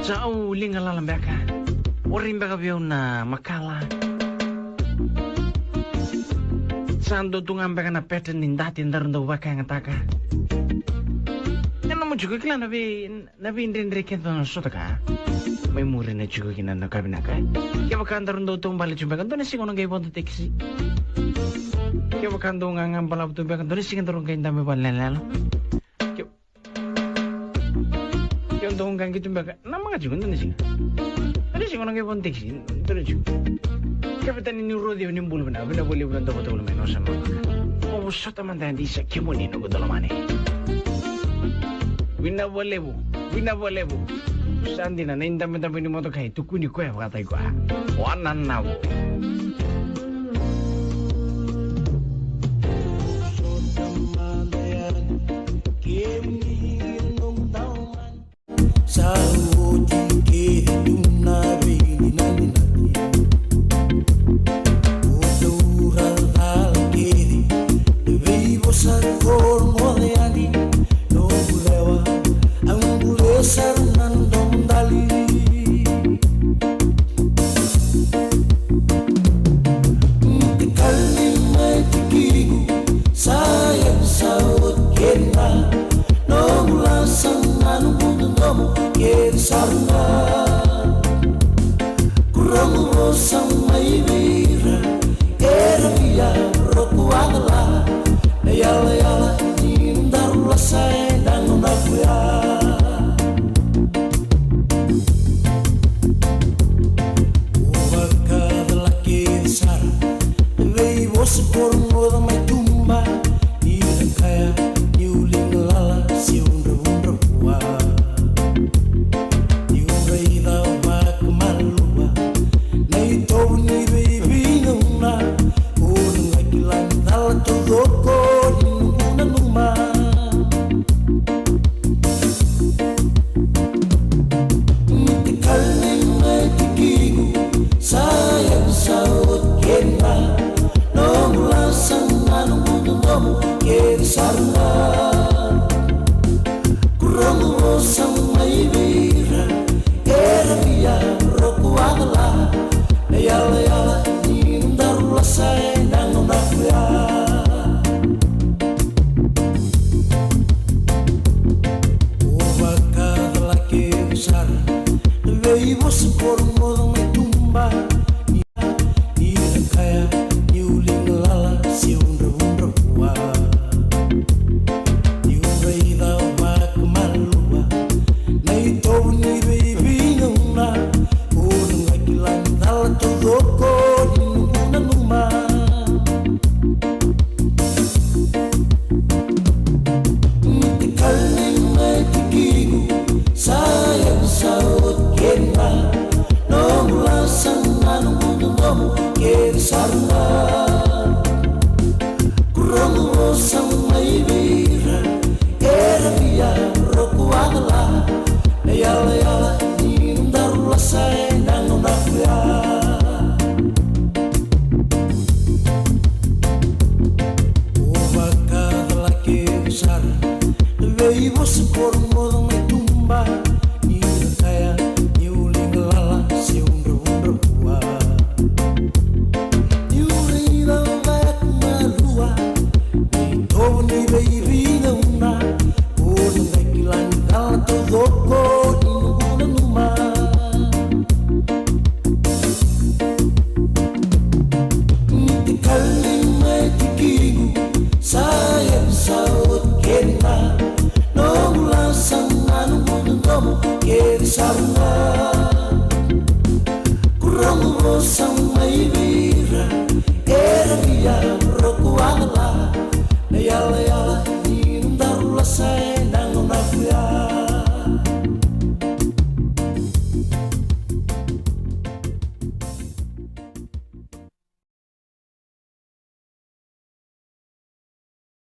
Jauh lingala lambeka. Orimbeka biuna makala. Sando tungambeka na peten nindati ndarunda waka ngataka. Yana mo juga kila nabi indri kento na sotaka. May muri na juga kina na kabinaka. Kaya baka ndarunda tumbali chumbeka ndo nasi kono gay bonto teksi. Kaya baka ndo ngambala tumbeka ndo nasi ndarunda kay ndame balala. Yung gang gitu mbak, nama nggak juga nih sih. Tadi sih orang kayak pontek sih, terus juga. Kapitan ini rodi ini bulu benar boleh bukan tahu tahu main sama. Oh, sota mantan di sakit moni nunggu dalam mana. Bina boleh bu. Sandi na indah ini motor kayak tuku ni kue kata gua. Wanan nawo. Yalla